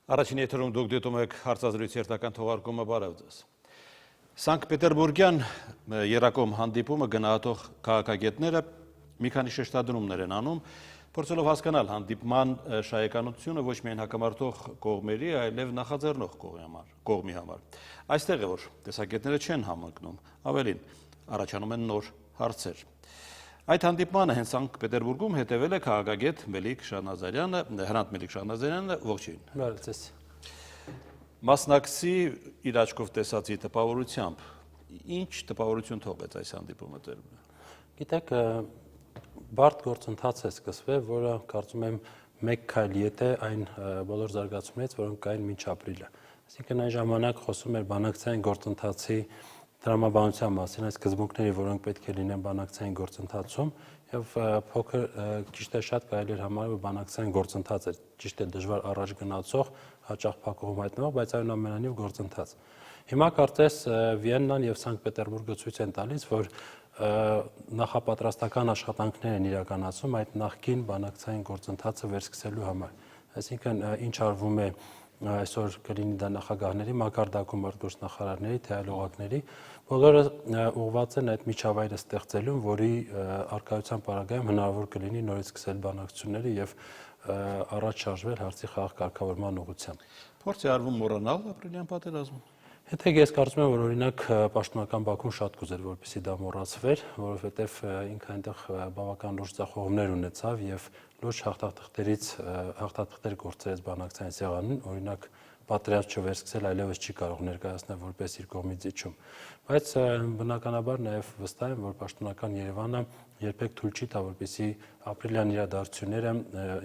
Առաջին եթերում դուք դիտում եք հարցազրույց երթական թողարկումը, բարև ձեզ։ Սանկտ Պետերբուրգյան երակոմ հանդիպումը գնահատող քաղաքագետները մի քանի շեշտադրումներ են անում, փորձելով հասկանալ հանդիպման շահեկանությունը ոչ միայն հակամարտող կողմերի, այլև նախաձեռնող կողմի համար։ Այստեղ է, որ տեսակետները չեն համընկնում, ավելին, առաջանում են նոր հարցեր։ Այդ հանդիպմանը հենց Սանկտ Պետերբուրգում հետևել է քաղաքագետ Մելիք Շահնազարյանը, Հրանտ Մելիք Շահնազարյանը, ողջույն։ Բարև ձեզ։ Մասնակցի իր աչքով տեսածի տպավորությամբ, ինչ տպավորություն թողեց այս հանդիպումը ձեր։ Գիտեք, բարդ գործընթաց է սկսվել, որը կարծում եմ մեկ քայլ ետ է այն բոլոր զարգացումներից, որոնք կային մինչ ապրիլը։ Այսինքն այն ժամանակ խոսում էր բանակցային գործընթացի տրամաբանության մասին, այս սկզբունքների, որոնք պետք է լինեն բանակցային գործընթացում, եւ փոքր քիչ թե շատ կարելի էր համարել, որ բանակցային գործընթաց է, ճիշտ է դժվար առաջ գնացող, հաճախ փակուղում հայտնվող, բայց այնուամենայնիվ գործընթաց։ Հիմա կարծես Վիեննան եւ Սանկտ Պետերբուրգը ցույց են տալիս, որ նախապատրաստական աշխատանքներ են իրականացում այդ նախկին բանակցային գործընթացը վերսկսելու համար։ Այսինքն ինչ արվում է այսօր կլինի դա նախագահների մակարդակում, արտգործնախարարների, թեալողակների, բոլորը ուղղված են այդ միջավայրը ստեղծելուն, որի արկայության պարագայում հնարավոր կլինի նորից սկսել բանակցությունները եւ առաջ շարժվել հարցի խաղաղ կարգավորման ուղղությամբ։ Փորձ է արվում մոռանալ ապրիլյան պատերազմը։ Եթե ես կարծում եմ, որ օրինակ պաշտոնական Բաքուն շատ կուզեր, որպեսզի դա մոռացվեր, որովհետև ինքը այնտեղ բավական լուրջ ձախողումներ ունեցավ եւ լուրջ հաղթաթղթեր գործեց բանակցային սեղանին, օրինակ պատերազմ չվերսկսել այլևս չի կարող ներկայացնել որպես իր կողմից իջում։ Բայց բնականաբար նաեւ վստահ եմ, որ պաշտոնական Երևանը երբեք թույլ չի տա, որպեսզի ապրիլյան իրադարձությունները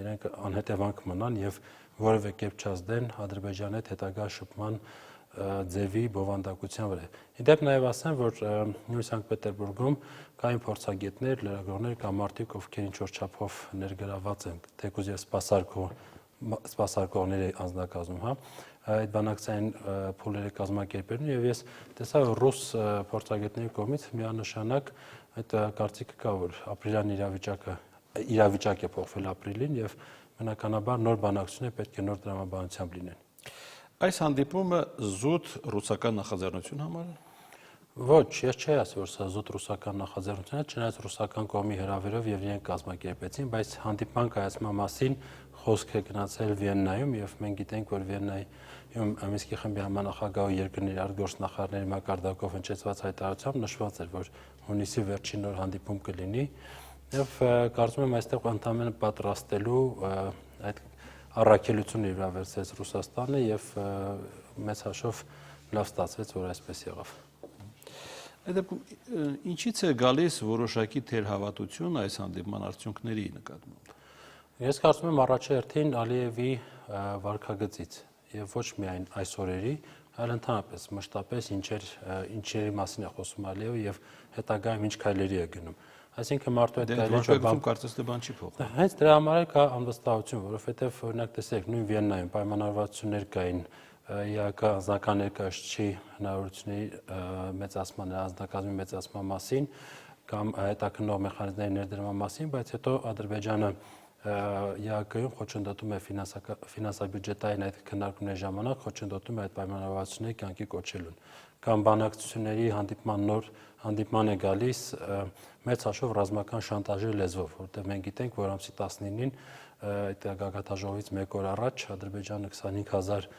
իրենք անհետևանք մնան եւ որևէ կերպ չազդեն Ադրբեջանի հետ հետագա շփման ձևի բովանդակության վրա։ Իդեպ նաև ասեմ, որ նույն Սանկտ Պետերբուրգում կային փորձագետներ, լրագրողներ կամ մարդիկ, ովքեր ինչ-որ չափով ներգրաված են, թեկուզ եւ սպասարկողների անձնակազմում, հա, այդ բանակցային փուլերի կազմակերպելուն եւ ես տեսա, որ ռուս փորձագետների կողմից միանշանակ այդ կարծիքը կա, որ ապրիլյան իրավիճակ է փոխվել ապրիլին եւ բնականաբար նոր բանակցություններ պետք է նոր տրամաբանությամբ լինեն։ Այս հանդիպումը զուտ ռուսական նախաձեռնություն համար է։ Ոչ, ես չի ասի, որ սա զուտ ռուսական նախաձեռնություն է, չնայած ռուսական կողմի հրավերով եւ իրենք կազմակերպեցին, բայց հանդիպման կայացման մասին խոսք է գնացել Վիեննայում եւ մենք գիտենք, որ Վիեննայում Մինսկի խմբի համանախագահ երկրների արտգործնախարարների մակարդակով հնչեցված հայտարարությամբ նշված էր, որ հունիսի վերջին նոր հանդիպում կլինի եւ կարծում եմ այստեղ ընդհանրապես պատրաստելու այդ առաքելությունը իրավերցրեց Ռուսաստանը եւ մեծ հաշվով լավ ստացվեց, որ այսպես եղավ։ Այդ դեպքում ինչից է գալիս որոշակի թերհավատություն այս հանդիպման արդյունքների նկատմամբ։ Ես կարծում եմ առաջերտին Ալիևի վարքագծից եւ ոչ միայն այս օրերի, այլ ընդհանրապես մշտապես ինչերի մասին է խոսում Ալիևը եւ հետագայում ինչ քայլերի է գնում։ Այսինքն մարդու հետ կարելի կարծես թե բան չի փոխվում։ Հենց դրա համար է կա անվստահություն, որովհետև օրինակ տեսեք նույն Վիեննայում պայմանավորվածություններ կային ԵԱԿ անձնական ներկայացուցիչի հնարավորությունների մեծացման, անձնակազմի մեծացման մասին կամ հետաքննող մեխանիզմների ներդրման մասին, բայց հետո Ադրբեջանը ԵԱԿ-ում խոչընդոտում է ֆինանսաբյուջետային այդ քննարկումների ժամանակ խոչընդոտում է այդ պայմանավորվածությունների կյանքի կոչելուն կամ բանակցությունների հանդիպման է գալիս մեծ հաշվով ռազմական շանտաժի լեզվով, որտեղ մենք գիտենք, որ ամսի 19-ին այդ գագաթաժողովից մեկ օր առաջ Ադրբեջանը 25000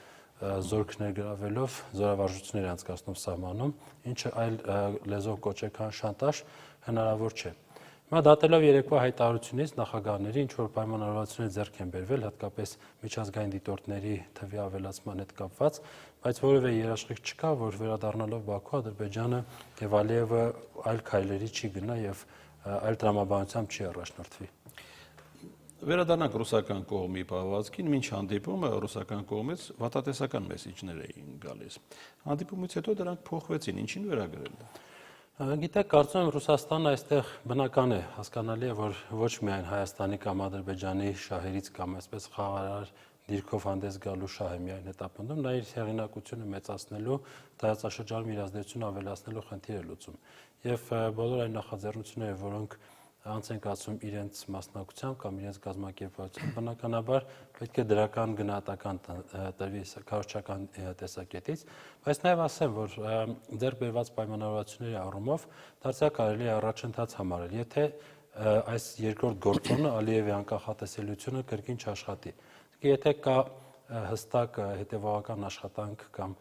զորք ներգրավելով զորավարժություններ անցկացնում սահմանում, ինչը այլ լեզվով կոչել քան շանտաժ հնարավոր չէ։ Հիմա դատելով երեկվա հայտարարությունից նախագահների ինչ որ պայմանավորվածություններ ձեռք են բերվել, հատկապես միջազգային դիտորդների թվի ավելացման հետ կապված, բայց որևէ երաշխիք չկա, որ վերադառնալով Բաքու Ադրբեջանը եւ Ալիևը այլ քայլերի չի գնա եւ այլ տրամաբանությամբ չի առաջնորդվի։ Վերադառնանք ռուսական կողմի պահվածքին, մինչ հանդիպումը ռուսական կողմից վատատեսական մեսիջներ էին գալիս։ Հանդիպումից հետո դրանք փոխվեցին, ինչին վերագրել է։ Գիտեք, կարծում եմ Ռուսաստանը այստեղ բնական է, հասկանալի է, որ ոչ միայն Հայաստանի կամ Ադրբեջանի շահերից կամ այսպես խաղաղար դիրքով հանդես գալու շահ է միայն հետապնդում, նա իր հեղինակությունը մեծացնելու, տարածաշրջանում իր ազդեցությունը ավելացնելու խնդիր է լուծում։ Եվ բոլոր այն նախաձեռնությունները, որոնք անց են կացում իրենց մասնակցությամբ կամ իրենց կազմակերպվածությամբ, բնականաբար պետք է դրական գնահատական տրվի քարոզչական տեսակետից, բայց նաև ասեմ, որ ձեռք բերված պայմանավորվածությունների առումով դարձյալ կարելի է առաջընթաց համարել, եթե այս երկրորդ գործոնը Ալիևի անկախատեսելիությունը կրկին չաշխատի։ Եթե կա հստակ հետևողական աշխատանք կամ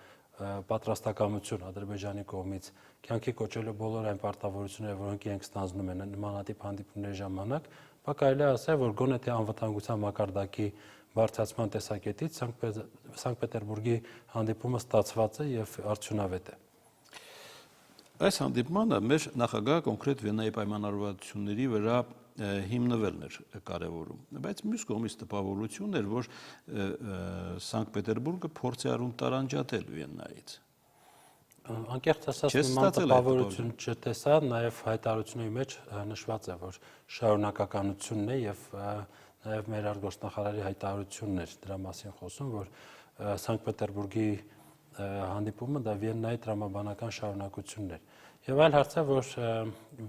պատրաստակամություն Ադրբեջանի կողմից կյանքի կոչելու բոլոր այն պարտավորությունները, որոնք իրենք ստանձնում են նմանատիպ հանդիպումների ժամանակ, ապա կարելի է ասել, որ գոնե թե անվտանգության մակարդակի բարձրացման տեսակետից Սանկտ Պետերբուրգի հանդիպումը ստացված է եւ արդյունավետ է։ Այս հանդիպմանը մեր նախագահը կոնկրետ Վիեննայի պայմանավորվածությունների վրա հիմնվելն էր կարևորում, բայց մյուս կողմից տպավորություն էր, որ Սանկտ Պետերբուրգը փորձ է արում տարանջատել Վիեննայից։ Անկեղծ ասած նման տպավորություն չտեսա, նաև հայտարարությունների մեջ նշված է, որ շարունակականությունն է եւ նաև մեր արտգործնախարարի հայտարարությունն էր դրա մասին խոսում, որ Սանկտ Պետերբուրգի հանդիպումը դա Վիեննայի տրամաբանական շարունակությունն էր։ Եվ այլ հարցեր, որ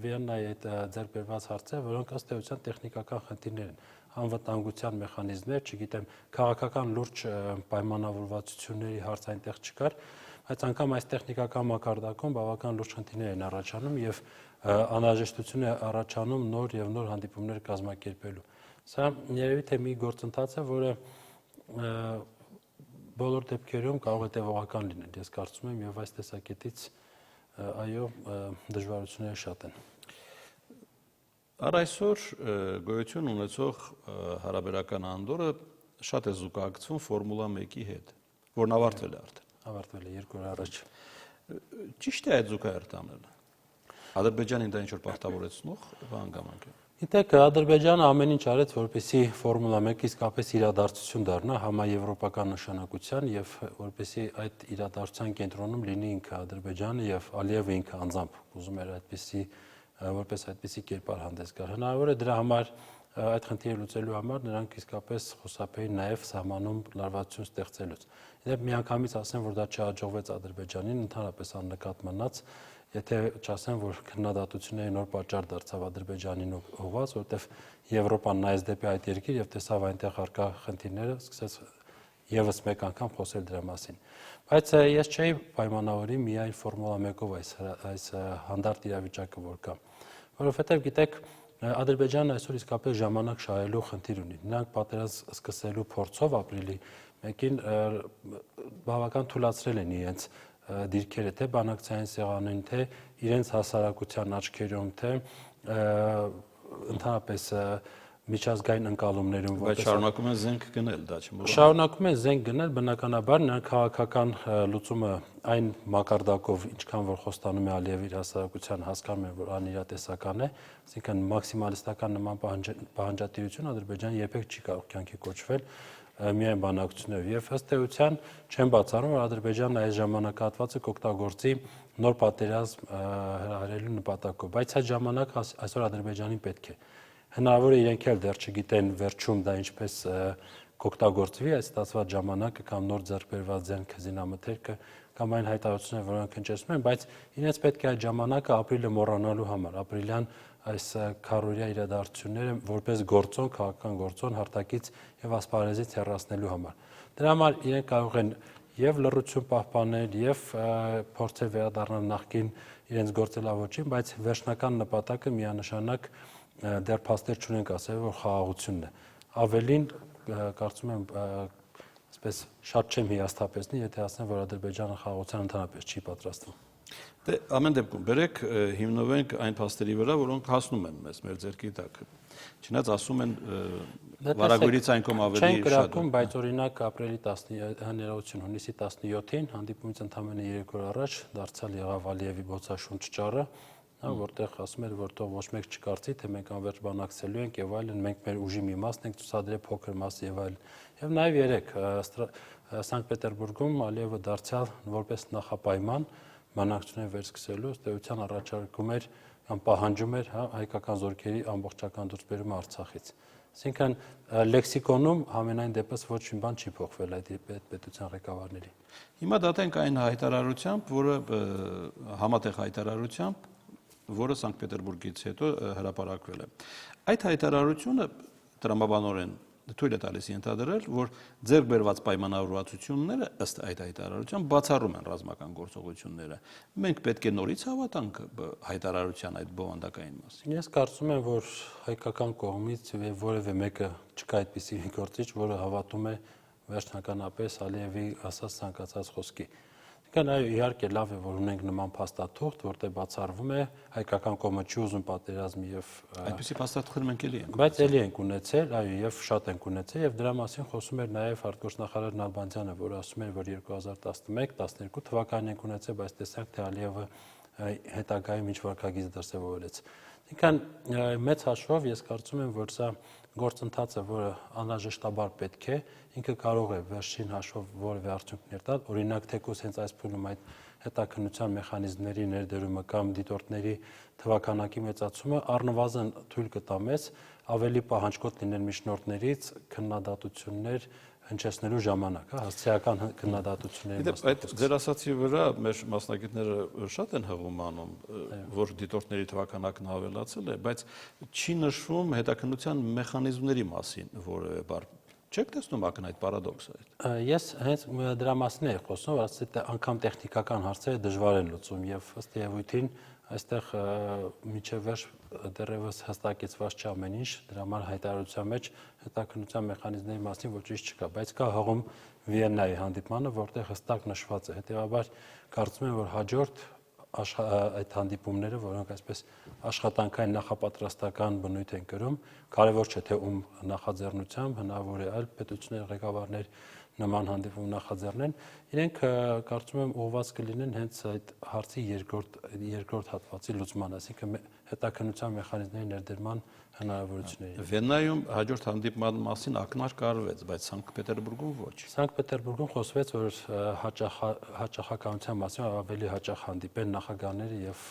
Վիեննայի այդ ձեռք բերված հարցեր, որոնք ըստ էության տեխնիկական խնդիրներ են, անվտանգության մեխանիզմներ, չգիտեմ, քաղաքական լուրջ պայմանավորվածությունների հարց այնտեղ չկար, բայց անգամ այս տեխնիկական մակարդակում բավական լուրջ խնդիրներ են առաջանում եւ անհրաժեշտություն է առաջանում նոր եւ նոր հանդիպումներ կազմակերպելու։ Սա երևի թե մի գործընթաց է, որը բոլոր դեպքերում կարող է տևողական լինել, ես կարծում եմ, եւ այս տեսակետից այո, դժվարությունները շատ են։ Առ այսօր գոյություն ունեցող հարաբերական անդորը շատ է զուգակցվում Ֆորմուլա 1-ի հետ, որն ավարտվել է արդեն։ Ավարտվել է 2 օր առաջ։ Ճիշտ է այդ զուգահեռտանելը։ Ադրբեջանին դա ինչ-որ պարտավորեցնող հանգամանք է։ Գիտեք, Ադրբեջանը ամեն ինչ արեց, որպեսզի Ֆորմուլա 1-ը իսկապես իրադարձություն դառնա համաեվրոպական նշանակության եւ որպեսզի այդ իրադարձության կենտրոնում լինի ինքը Ադրբեջանը եւ Ալիևը ինքը անձամբ ուզում էր որպես այդպիսի կերպար հանդես գալ։ Հնարավոր է դրա համար այդ խնդիրը լուծելու համար նրանք իսկապես խուսափեին նաև սահմանում լարվածություն ստեղծելուց։ Իդեպ միանգամից ասեմ, որ դա չհաջողվեց Ադրբեջանին, ընդհանրապես աննկատ մնաց, եթե չասեմ, որ քննադատությունների նոր պատճառ դարձավ Ադրբեջանին ուղղված, որտեղ Եվրոպան նայեց դեպի այդ երկիր եւ տեսավ այնտեղ առկա խնդիրները, սկսեց եւս մեկ անգամ խոսել դրա մասին։ Բայց ես չէի պայմանավորի միայն Ֆորմուլա 1-ով այս հանդարտ իրավիճակը որ կա, որովհետեւ գիտեք, Ադրբեջանը այսօր իսկապես ժամանակ շահելու խնդիր ունի։ Նրանք պատերազմ սկսելու փորձով ապրիլի 1-ին բավական թուլացրել են իրենց դիրքերը, թե բանակցային սեղանին, թե իրենց հասարակության աչքերում, թե ընդհանրապես միջազգային ընկալումներում, բայց շարունակում են զենք գնել, դա չմոռանանք։ Շարունակում են զենք գնել, բնականաբար նրանք քաղաքական լուծումը այն մակարդակով, ինչքան որ խոստանում է Ալիևի հասարակության, հասկանում են, որ անիրատեսական է, այսինքն մաքսիմալիստական նման պահանջատիրություն Ադրբեջանը երբեք չի կարող կյանքի կոչվել միայն բանակցություններով եւ ըստ էության չեն բացառում, որ Ադրբեջանն այս ժամանակահատվածը կօգտագործի նոր պատերազմ հրահրելու նպատակով, բայց այդ ժամանակը այսօր Ադրբեջանին պետք է։ Հնարավոր է իրենք էլ դեռ չգիտեն վերջում դա ինչպես կօգտագործվի այս ստացված ժամանակը կամ նոր ձեռք բերված զենքը, զինամթերքը կամ այն հայտարարությունները, որոնք հնչեցնում են, բայց իրենց պետք է այդ ժամանակը ապրիլը մոռանալու համար, ապրիլյան այս քարորիա իրադարձությունները որպես գործոն, քաղաքական գործոն հարտակից եւ ասպարեզից հեռացնելու համար։ Դրա համար իրենք կարող են եւ լռություն պահպանել եւ փորձել վերադառնալ նախկին իրենց գործելավոճին, բայց վերջնական նպատակը միանշանակ դեռ փաստեր չունենք ասել, որ խաղաղությունն է։ Ավելին կարծում եմ այսպես շատ չեմ հիասթափեցնի, եթե ասեմ, որ Ադրբեջանը խաղաղության ընդհանրապես չի պատրաստվում։ Դե ամեն դեպքում բերեք հիմնվենք այն փաստերի վրա, որոնք հասնում են մեզ մեր ձեռքի տակ։ Չնայած ասում են վարագույրից այն կողմ ավելի շատ։ Չեն կրակում, բայց օրինակ ապրիլի 10-ին, հունիսի 17-ին հանդիպումից ընդամենը 3 օր առաջ դարձյալ եղավ Ալիևի բոցաշունչ ճառը, որտեղ ասում էր, որ թող ոչ մեկ չկարծի, թե մենք անverջ բանակցելու ենք եւ այլն, մենք մեր ուժի մի մասն ենք ցուցադրել փոքր մաս եւ այլն։ Եվ նաեւ երեք Սանկտ Պետերբուրգում Ալիևը դարձյալ որպես նախապայման բանակցություններ վերսկսելու ըստ էության առաջարկում էր կամ պահանջում էր հայկական զորքերի ամբողջական դուրսբերումը Արցախից։ Այսինքն լեքսիկոնում համենայն դեպս ոչ մի բան չի փոխվել այդ պետության ղեկավարների։ Հիմա դատենք այն հայտարարությամբ, որը համատեղ հայտարարությամբ որը Սանկտ Պետերբուրգից հետո հրապարակվել է։ Այդ հայտարարությունը տրամաբանորեն թույլ է տալիս ենթադրել, որ ձեռք բերված պայմանավորվածությունները ըստ այդ հայտարարության բացառում են ռազմական գործողությունները։ Մենք պետք է նորից հավատանք հայտարարության այդ բովանդակային մասին։ Ես կարծում եմ, որ հայկական կողմից որևէ մեկը չկա այդպիսի գործիչ, որը հավատում է վերջնականապես Ալիևի ասած ցանկացած խոսքի։ Այո, իհարկե լավ է, որ ունենք նման փաստաթուղթ, որտեղ բացառվում է հայկական կողմը չի ուզում պատերազմի եւ այդպիսի փաստաթղթեր մենք էլի ենք։ Բայց էլի ենք ունեցել, այո, եւ շատ ենք ունեցել եւ դրա մասին խոսում էր նաեւ արտգործնախարար Նալբանդյանը, որը ասում էր, որ 2011-12 թվականին ենք ունեցել, բայց տեսանք, թե Ալիևը հետագայում ինչ վարկագիծ դրսևորեց։ Այսինքն մեծ հաշվով ես կարծում եմ, որ սա գործընթացը, որը անհրաժեշտաբար պետք է, ինքը կարող է վերջին հաշվով որևէ արդյունքներ տալ, օրինակ թեկուզ հենց այս փուլում այդ հետաքննության մեխանիզմների ներդրումը կամ դիտորդների թվականակի մեծացումը առնվազն թույլ կտա մեզ ավելի պահանջկոտ լինել միջնորդներից քննադատություններ հնչեցնելու ժամանակ, հասցեական քննադատությունների Այդ ձեր ասացի վրա մեր մասնագետները շատ են հղում անում, որ դիտորդների թվականակն ավելացել է, բայց չի նշվում հետաքննության մեխանիզմների մասին որևէ բառ։ Չեք տեսնում ակնհայտ պարադոքսը այդ։ Ես հենց դրա մասին եմ խոսում, ասեցի, անգամ տեխնիկական հարցերը դժվար են լուծում եւ ըստ երևույթին այստեղ միջև վերջ դեռևս հստակեցված չէ ամեն ինչ, դրա համար հայտարարության մեջ հետաքննության մեխանիզմների մասին ոչինչ չկա, բայց կա հղում Վիեննայի հանդիպմանը, որտեղ հստակ նշված է։ Հետեւաբար կարծում եմ, որ հաջորդ այդ հանդիպումները, որոնք այսպես աշխատանքային նախապատրաստական բնույթ են կրում, կարևոր չէ թե ում նախաձեռնությամբ, հնարավոր է այլ պետությունների ղեկավարներ նման հանդիպում նախաձեռնեն, իրենք կարծում եմ ուղղված կլինեն հենց այդ հարցի երկրորդ հատվածի լուծման, այսինքն հետաքննության մեխանիզմների ներդրման հնարավորությունների։ Վիեննայում հաջորդ հանդիպման մասին ակնարկ արվեց, բայց Սանկտ Պետերբուրգում ոչ։ Սանկտ Պետերբուրգում խոսվեց, որ հաճախականության մասին ավելի հաճախ հանդիպեն նախագահները եւ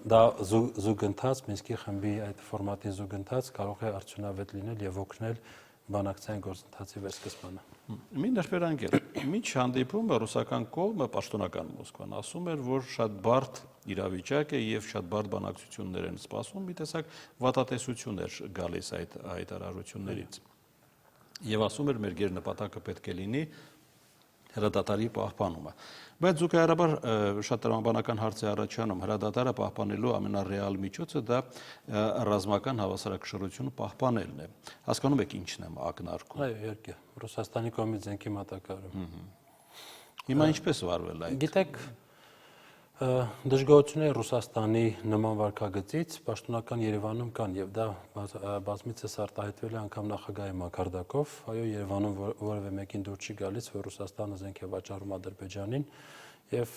դա զուգընթաց, Մինսկի խմբի այդ ֆորմատի զուգընթաց կարող է արդյունավետ լինել եւ օգնել բանակցային գործընթացի վերսկսմանը։ Մի ներբերանգել։ Մինչ հանդիպումը ռուսական կողմը պաշտոնական Մոսկվան ասում էր, որ շատ բարդ իրավիճակ է եւ շատ բարդ բանակցություններ են սպասում, մի տեսակ վատատեսություն էր գալիս այդ հայտարարություններից։ Եվ ասում էր, մեր գերնպատակը պետք է լինի հրադադարի պահպանումը։ Բայց զուգահեռաբար շատ տրամաբանական հարց է առաջանում, հրադադարը պահպանելու ամենառեալ միջոցը դա ռազմական հավասարակշռությունը պահպանելն է։ Հասկանում եք ինչն եմ ակնարկում։ Այո, իհարկե, Ռուսաստանի կողմից զենքի մատակարարում։ Հիմա ինչպես վարվել այդ։ Գիտեք, դժգոհությունները Ռուսաստանի նման վարկագծից պաշտոնական Երևանում կան եւ դա բազմիցս արտահայտվել է անգամ նախագահի մակարդակով, այո, Երևանում որևէ մեկին դուր չի գալիս, որ Ռուսաստանը զենք է վաճառում Ադրբեջանին եւ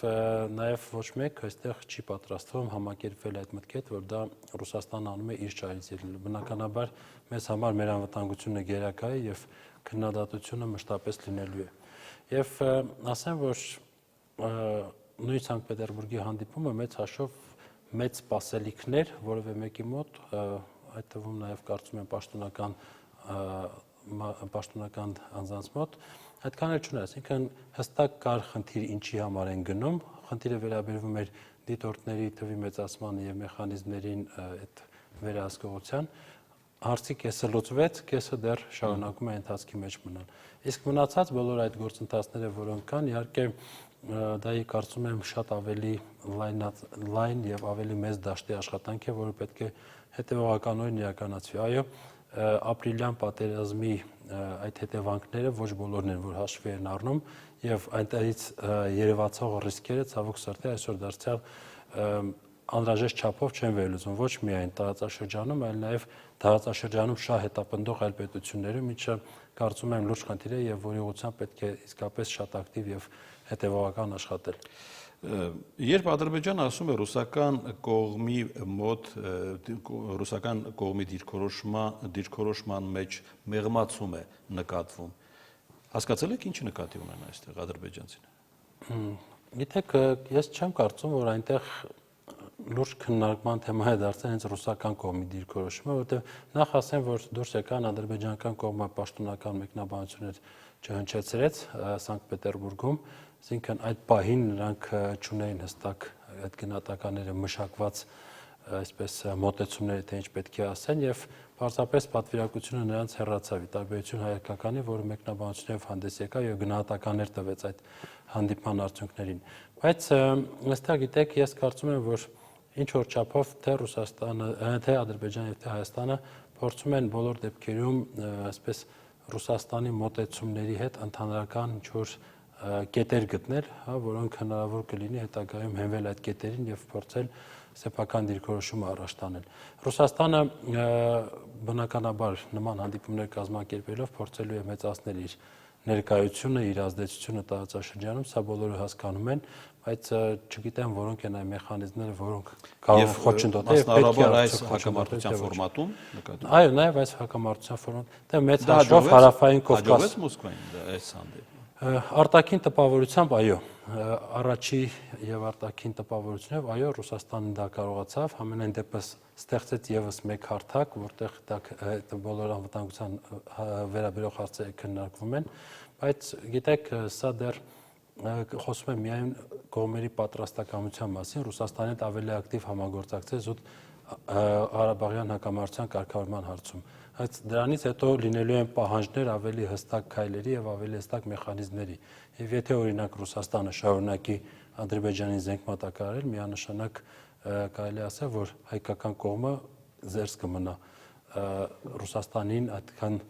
նաեւ ոչ մեկ այստեղ չի պատրաստվում համակերպվել այդ մտքի հետ, որ դա Ռուսաստանը անում է իր ճարից ելնելու։ Բնականաբար մեզ համար մեր անվտանգությունը գերակա է եւ քննադատությունը մշտապես լինելու է։ Եվ ասեմ, որ նույն Սանկտ Պետերբուրգի հանդիպումը մեծ հաշվով մեծ սպասելիքներ որևէ մեկի մոտ, այդ թվում նաև կարծում եմ պաշտոնական անձանց մոտ, այդքան էլ չունի, այսինքն հստակ կար խնդիր ինչի համար են գնում, խնդիրը վերաբերվում էր դիտորդների թվի մեծացմանը եւ մեխանիզմներին այդ վերահսկողության, հարցի կեսը լուծվեց, կեսը դեռ շարունակում է ընթացքի մեջ մնալ։ Իսկ մնացած բոլոր այդ գործընթացները, որոնք կան, իհարկե դա կարծում եմ շատ ավելի լայն եւ ավելի մեծ դաշտի աշխատանք է, որը պետք է հետեւողականորեն իրականացվի։ Այո, ապրիլյան պատերազմի այդ հետևանքները ոչ բոլորն են, որ հաշվի են առնում եւ այնտեղից երևացող ռիսկերը ցավոք սրտի այսօր դարձյալ անհրաժեշտ չափով չեն վերլուծվում ոչ միայն տարածաշրջանում, այլ նաև տարածաշրջանում շահ հետապնդող այլ պետություններում, ինչը կարծում եմ լուրջ խնդիր է եւ որի ուղղությամբ պետք է իսկապես շատ ակտիվ եւ հետեւողական աշխատել։ Երբ Ադրբեջանը ասում է ռուսական կողմի մոտ ռուսական կողմի դիրքորոշման մեջ մեղմացում է նկատվում, հասկացել եք ինչ նկատի ունեն այստեղ ադրբեջանցին։ Գիտեք, ես չեմ կարծում, որ այնտեղ լուրջ քննարկման թեմա է դարձել հենց ռուսական կողմի դիրքորոշումը, որովհետև նախ ասեմ, որ դուրս եկան ադրբեջանական կողմը պաշտոնական մեկնաբանություններ չհնչեցրեց Սանկտ Պետերբուրգում, այսինքն այդ պահին նրանք չունեին հստակ այդ գնահատականները մշակված այսպես մոտեցումները թե ինչ պետք է ասեն եւ պարզապես պատվիրակությունը նրանց հեռացավ՝ ի տարբերություն հայկականի, որը մեկնաբանությունով հանդես եկավ եւ գնահատականներ տվեց այդ հանդիպման արդյունքներին։ Բայց այստեղ գիտեք, ես կարծում եմ, որ ինչ որ չափով թե Ռուսաստանը, թե Ադրբեջանը եւ թե Հայաստանը փորձում են բոլոր դեպքերում այսպես Ռուսաստանի մոտեցումների հետ ընդհանրական ինչ որ կետեր գտնել, հա, որոնք հնարավոր կլինի հետագայում հենվել այդ կետերին եւ փորձել սեփական դիրքորոշումը առաջ տանել։ Ռուսաստանը բնականաբար նման հանդիպումներ կազմակերպելով փորձելու է մեծացնել իր ներկայությունը, իր ազդեցությունը տարածաշրջանում, սա բոլորը հասկանում են, բայց չգիտեմ որոնք են այն մեխանիզմները, որոնք կարող են խոչընդոտել եւ պետք է այս հակամարտության ֆորմատում նկատի։ Այո, նաեւ այս հակամարտության ֆորմատ, դե մեծ հաշվով հարավային Կովկաս։ Հաջողվեց Մոսկվային այս հանդիպումը։ Արտաքին տպավորությամբ այո, առաջի եւ արտաքին տպավորությունով այո, Ռուսաստանը դա կարողացավ, ամենայն դեպս ստեղծեց եւս մեկ հարթակ, որտեղ դա բոլոր անվտանգության վերաբերող հարցերը քննարկվում են, բայց գիտեք, սա դեռ խոսում է միայն կողմերի պատրաստակամության մասին, Ռուսաստանը ավելի ակտիվ համագործակցել զուտ Ղարաբաղյան հակամարտության կարգավորման հարցում։ Այդ դրանից հետո լինելու են պահանջներ ավելի հստակ քայլերի եւ ավելի հստակ մեխանիզմների։ Եվ եթե օրինակ Ռուսաստանը շարունակի Ադրբեջանին զենք մատակարարել, միանշանակ կարելի ասել, որ հայկական կողմը զերծ կմնա Ռուսաստանին այդքան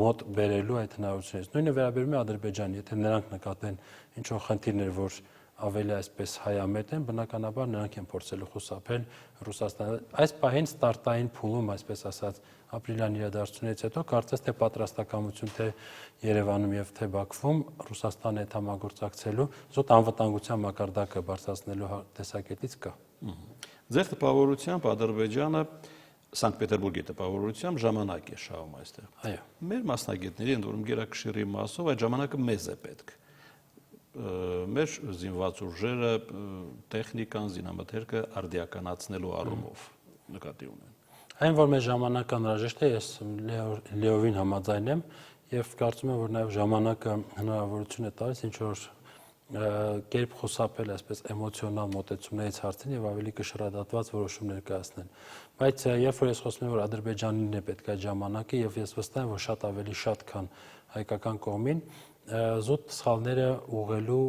մոտ բերելու այդ հնարավորությունից։ Նույնը վերաբերում է Ադրբեջանին, եթե նրանք նկատեն ինչ որ խնդիրներ, որ ավելի այսպես հայամետ են, բնականաբար նրանք են փորձելու խուսափել Ռուսաստանը։ Այս պահին ստարտային փուլում, այսպես ասած, ապրիլյան իրադարձությունից հետո կարծես թե պատրաստակամություն թե Երևանում եւ թե Բաքվում Ռուսաստանը հետ համագործակցելու զուտ անվտանգության մակարդակը բարձրացնելու տեսակետից կա։ Ձեր տպավորությամբ Ադրբեջանը Սանկտ Պետերբուրգի տպավորությամբ ժամանակ է շահում այստեղ։ Այո։ Մեր մասնագետների ընդորում գերակշռի մասով այդ ժամանակը մեզ է պետք։ Մեր զինված ուժերը, տեխնիկան, զինամթերքը արդիականացնելու առումով նկատի ունեն։ Այն, որ մեր ժամանակը անհրաժեշտ է, ես լիովին համաձայն եմ եւ կարծում եմ, որ նաեւ ժամանակը հնարավորություն է տալիս ինչ որ կերպ խուսափել այսպես էմոցիոնալ մոտեցումներից հարցին եւ ավելի կշռադատված որոշումներ կայացնել։ Բայց երբ որ ես խոսում եմ, որ Ադրբեջանին է պետք այդ ժամանակը եւ ես վստահ եմ, որ շատ ավելի շատ քան հայկական կողմին, զուտ սխալները ուղղելու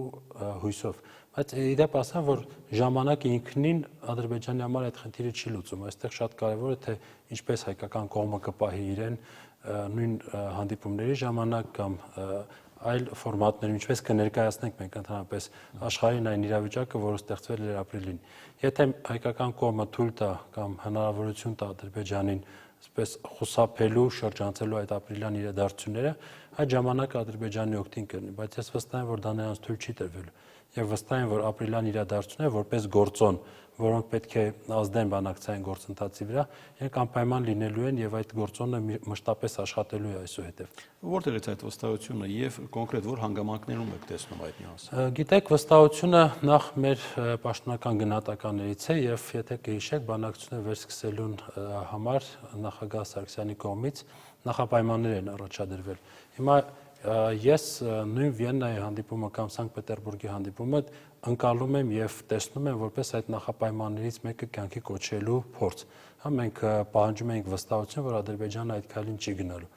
հույսով։ Բայց իդեպ ասեմ, որ ժամանակը ինքնին Ադրբեջանի համար այդ խնդիրը չի լուծում։ Այստեղ շատ կարևոր է թե ինչպես հայկական կողմը կպահի իրեն նույն հանդիպումների ժամանակ կամ այլ ֆորմատներում ինչպես կներկայացնենք մենք ընդհանրապես աշխարհին այն իրավիճակը, որը ստեղծվել էր ապրիլին։ Եթե հայկական կողմը թույլ տա կամ հնարավորություն տա Ադրբեջանին այսպես խուսափելու, շրջանցելու այդ ապրիլյան իրադարձությունները, այդ ժամանակը Ադրբեջանի օգտին կլինի, բայց ես վստահ եմ, որ դա նրանց թույլ չի տրվելու։ Եվ վստահ եմ, որ ապրիլյան իրադարձությունները որպես գործոն, որոնք պետք է ազդեն բանակցային գործընթացի վրա, իրենք անպայման լինելու են եւ այդ գործոնը մշտապես աշխատելու է այսուհետեւ։ Որտեղից այդ վստահությունը եւ կոնկրետ որ հանգամանքներում եք տեսնում այդ նյուանսը։ Գիտեք, վստահությունը նախ մեր պաշտոնական գնահատականներից է եւ եթե կհիշեք, բանակցությունը վերսկսելուն համար նախագահ Սարգսյանի կողմից նախապայմաններ են առաջադրվել։ Հիմա ես նույն Վիեննայի հանդիպումը կամ Սանկտ Պետերբուրգի հանդիպումը ընկալում եմ եւ տեսնում եմ որպես այդ նախապայմաններից մեկը կյանքի կոչելու փորձ։ Հա մենք պահանջում ենք վստահություն, որ Ադրբեջանը այդ քայլին չի գնալու։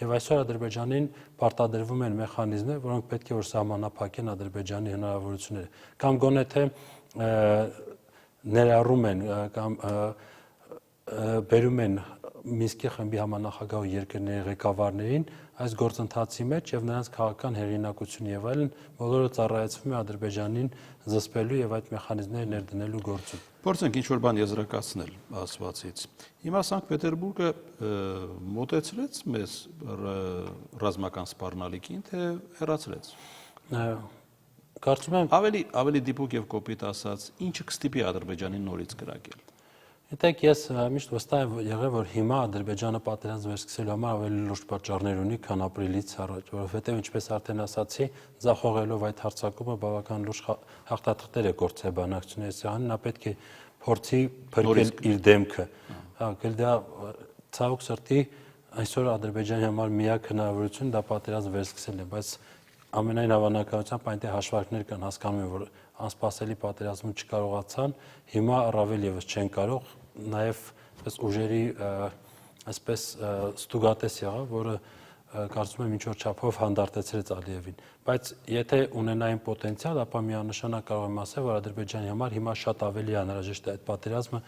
Եվ այսօր Ադրբեջանին պարտադրվում են մեխանիզմներ, որոնք պետք է որ սահմանափակեն Ադրբեջանի հնարավորությունները, կամ գոնե թե ներառում են կամ բերում են Մինսկի խմբի համանախագահ երկրների ղեկավարներին այս գործընթացի մեջ եւ նրանց քաղաքական հեղինակություն եւ այլն բոլորը ծառայեցվում է Ադրբեջանին զսպելու եւ այդ մեխանիզմները ներդնելու գործում։ Փորձենք ինչ որ բան եզրակացնել ասվածից։ Հիմա Սանկտ Պետերբուրգը մոտեցրեց մեզ ռազմական սպառնալիքին, թե հեռացրեց։ Կարծում եմ ավելի դիպուկ եւ կոպիտ ասած, ինչը կստիպի Ադրբեջանին նորից կրակել։ Գիտեք, ես միշտ վստահ եմ եղել, որ հիմա Ադրբեջանը պատերազմ վերսկսելու համար ավելի լուրջ պատճառներ ունի, քան ապրիլից առաջ, որովհետև ինչպես արդեն ասացի, ձախողելով այդ հարձակումը բավական լուրջ հաղթաթղթեր է կորցրել բանակցությունների սեղանին, նա պետք է փորձի փրկել իր դեմքը։ Դա ցավոք սրտի այսօր Ադրբեջանի համար միակ հնարավորություն դա պատերազմ վերսկսելն է, բայց ամենայն հավանականությամբ այնտեղ հաշվարկներ կան, հասկանում են, որ անսպասելի պատերազմում չկարողացան, հիմա առավել եւս չեն կարող, նաև այս ուժերի այսպես ստուգատես եղավ, որը կարծում եմ ինչ-որ չափով հանդարտեցրեց Ալիևին, բայց եթե ունենային պոտենցիալ, ապա միանշանակ կարող եմ ասել, որ Ադրբեջանի համար հիմա շատ ավելի անհրաժեշտ է այդ պատերազմը,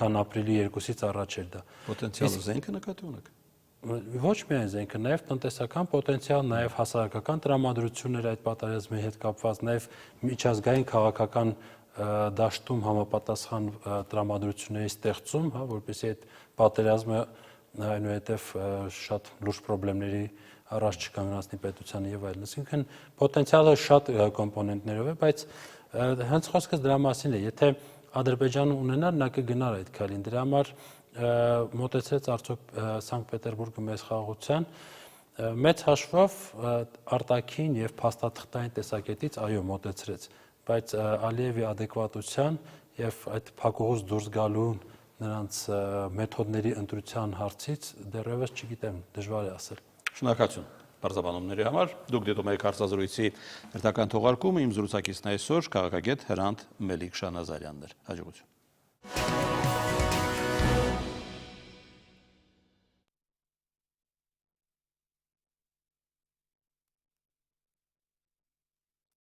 քան ապրիլի 2-ից առաջ էր դա։ Պոտենցիալը զենքը նկատի ունեք։ Ոչ միայն զենքը, նաև տնտեսական պոտենցիալ, նաև հասարակական տրամադրություններ այդ պատերազմի հետ կապված, նաև միջազգային քաղաքական դաշտում համապատասխան տրամադրությունների ստեղծում, հա, որպեսզի այդ պատերազմը այնուհետև շատ լուրջ խնդիրների առաջ չկանգնեցնի պետությանը եւ այլն։ Այսինքն պոտենցիալը շատ կոմպոնենտներով է, բայց հենց խոսքս դրա մասին է, եթե Ադրբեջանը ունենար, նա կգնար այդ քայլին։ Դրա համար մոտեցրեց արդյոք Սանկտ Պետերբուրգը մեծ խաղաղության, մեծ հաշվով արտաքին եւ փաստաթղթային տեսակետից այո մոտեցրեց, բայց Ալիևի adekvatության եւ այդ փակուղուց դուրս գալու նրանց մեթոդների ընտրության հարցից դեռևս չգիտեմ, դժվար է ասել։ Շնորհակալություն բարձրաբանումների համար։ Դուք դիտում եք հարցազրույցի հերթական թողարկումը, իմ զրուցակիցն այսօր քաղաքագետ Հրանտ Մելիք Շանազարյանն էր։ Հաջողություն։